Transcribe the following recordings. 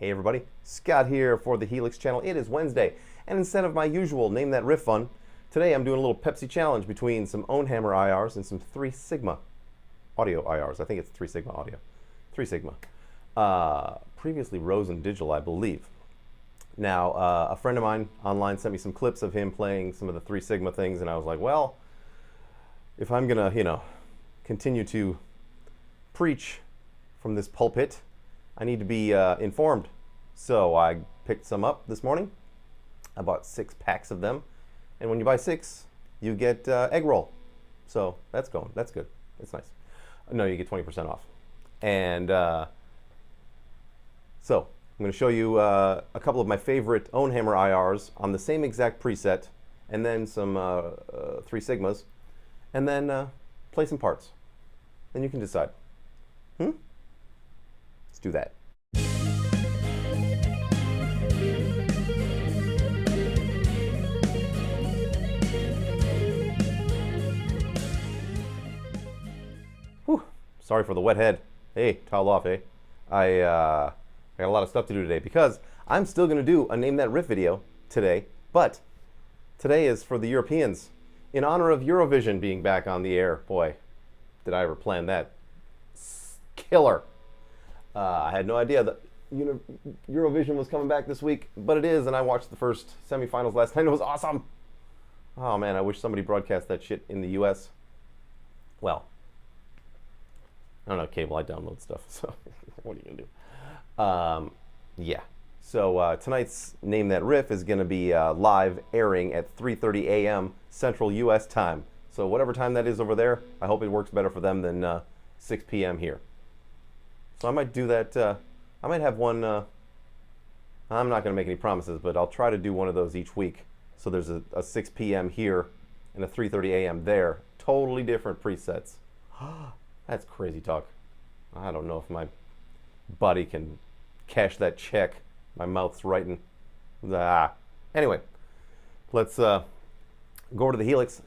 Hey everybody, Scott here for the Helix channel. It is Wednesday, and instead of my usual Name That Riff fun, today I'm doing a little Pepsi challenge between some Ownhammer IRs and some 3 Sigma audio IRs. I think it's 3 Sigma audio. 3 Sigma. Previously Rosen Digital, I believe. Now, a friend of mine online sent me some clips of him playing some of the 3 Sigma things, and I was like, well, if I'm gonna, continue to preach from this pulpit, I need to be informed. So I picked some up this morning. I bought 6 packs of them. And when you buy 6, you get egg roll. So that's good. It's nice. No, you get 20% off. And so I'm going to show you a couple of my favorite Ownhammer IRs on the same exact preset, and then some 3 Sigmas, and then play some parts. Then you can decide. Let's do that. Whew. Sorry for the wet head. Hey, towel off, eh? I got a lot of stuff to do today because I'm still going to do a Name That Riff video today, but today is for the Europeans in honor of Eurovision being back on the air. Boy, did I ever plan that. Killer. I had no idea that Eurovision was coming back this week, but it is, and I watched the first semifinals last night. It was awesome. Oh man, I wish somebody broadcast that shit in the US. Well, I don't know cable, I download stuff, so what are you gonna do? Yeah. So tonight's Name That Riff is gonna be live airing at 3:30 a.m. Central US time. So whatever time that is over there, I hope it works better for them than 6 p.m. here. So I might do that. I might have one. I'm not going to make any promises, but I'll try to do one of those each week. So there's a 6 p.m. here and a 3:30 a.m. there. Totally different presets. That's crazy talk. I don't know if my body can cash that check. My mouth's writing. Anyway, let's go over to the Helix,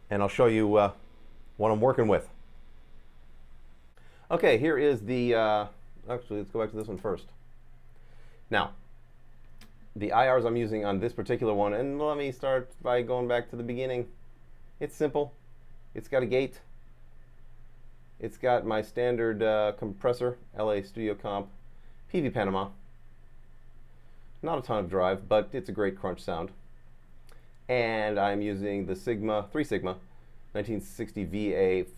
and I'll show you what I'm working with. Okay, here is the, actually let's go back to this one first. Now, the IRs I'm using on this particular one, and let me start by going back to the beginning. It's simple. It's got a gate. It's got my standard compressor, LA Studio Comp, PV Panama. Not a ton of drive, but it's a great crunch sound. And I'm using the 3 Sigma 1960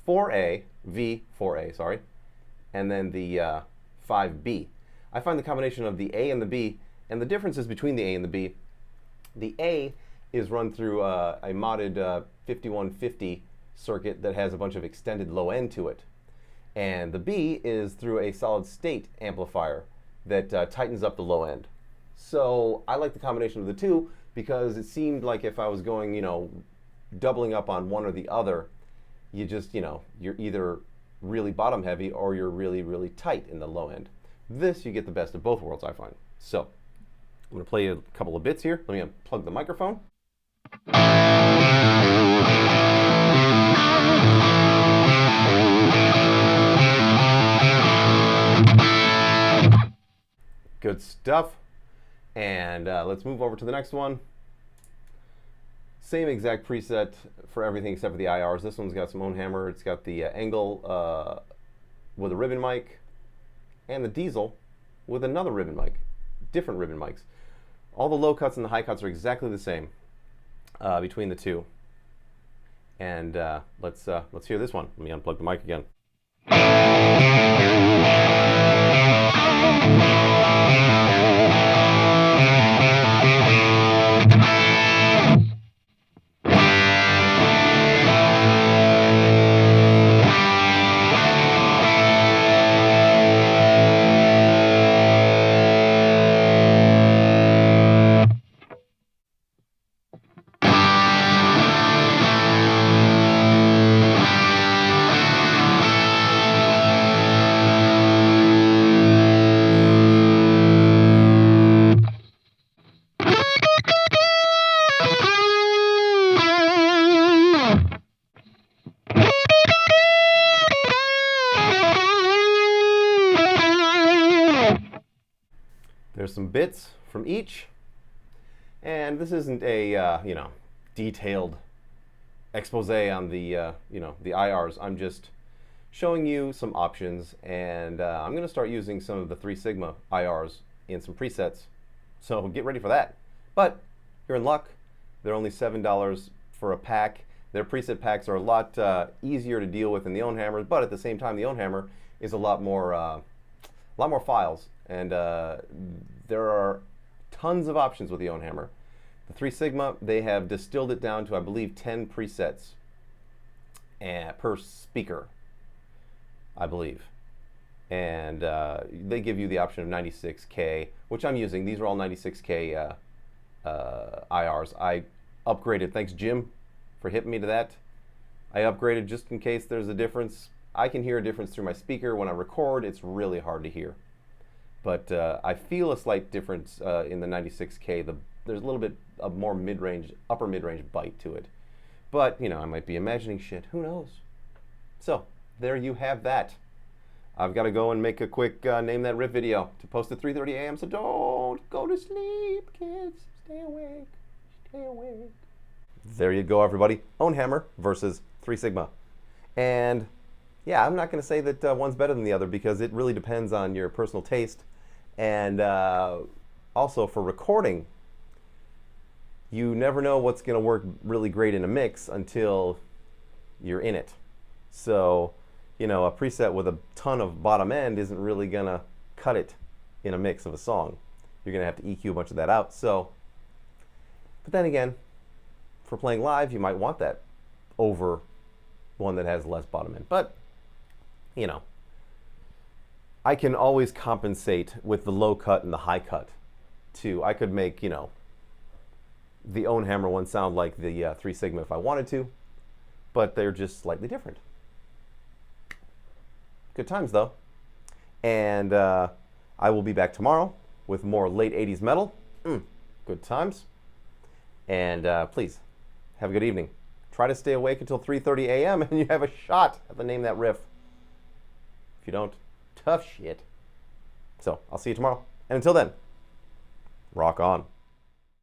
V4A, sorry. And then the 5B. I find the combination of the A and the B, and the differences between the A and the A is run through a modded 5150 circuit that has a bunch of extended low end to it. And the B is through a solid state amplifier that tightens up the low end. So I like the combination of the two because it seemed like if I was going, doubling up on one or the other, you just, you're either really bottom heavy or you're really, really tight in the low end. This, you get the best of both worlds, I find. So I'm going to play a couple of bits here. Let me unplug the microphone. Good stuff. And let's move over to the next one. Same exact preset for everything except for the IRs. This one's got some Ownhammer. It's got the Angle with a ribbon mic, and the Diesel with another ribbon mic. Different ribbon mics. All the low cuts and the high cuts are exactly the same between the two. And let's hear this one. Let me unplug the mic again. There's some bits from each, and this isn't a detailed expose on the the IRs. I'm just showing you some options, and I'm going to start using some of the 3 Sigma IRs in some presets. So get ready for that. But you're in luck. They're only $7 for a pack. Their preset packs are a lot easier to deal with than the own hammers, but at the same time, the own hammer is a lot more files, and there are tons of options with the own hammer. The 3 Sigma, they have distilled it down to, I believe, 10 presets per speaker, I believe. And they give you the option of 96K, which I'm using. These are all 96K IRs. I upgraded, thanks Jim for hitting me to that. I upgraded just in case there's a difference. I can hear a difference through my speaker. When I record, it's really hard to hear. But I feel a slight difference in the 96K. There's a little bit of more mid-range, upper mid-range bite to it. But, I might be imagining shit. Who knows? So, there you have that. I've got to go and make a quick Name That Riff video to post at 3:30 a.m. So don't go to sleep, kids. Stay awake. Stay awake. There you go, everybody. Own hammer versus 3 Sigma. And yeah, I'm not going to say that one's better than the other because it really depends on your personal taste. And also for recording, you never know what's going to work really great in a mix until you're in it. So, a preset with a ton of bottom end isn't really going to cut it in a mix of a song. You're going to have to EQ a bunch of that out. So, but then again, for playing live, you might want that over one that has less bottom end. But, I can always compensate with the low cut and the high cut too. I could make, the own hammer one sound like the 3 Sigma if I wanted to, but they're just slightly different. Good times though. And I will be back tomorrow with more late 80s metal. Good times. And please, have a good evening. Try to stay awake until 3:30 a.m. and you have a shot at the Name That Riff. If you don't, tough shit. So, I'll see you tomorrow. And until then, rock on.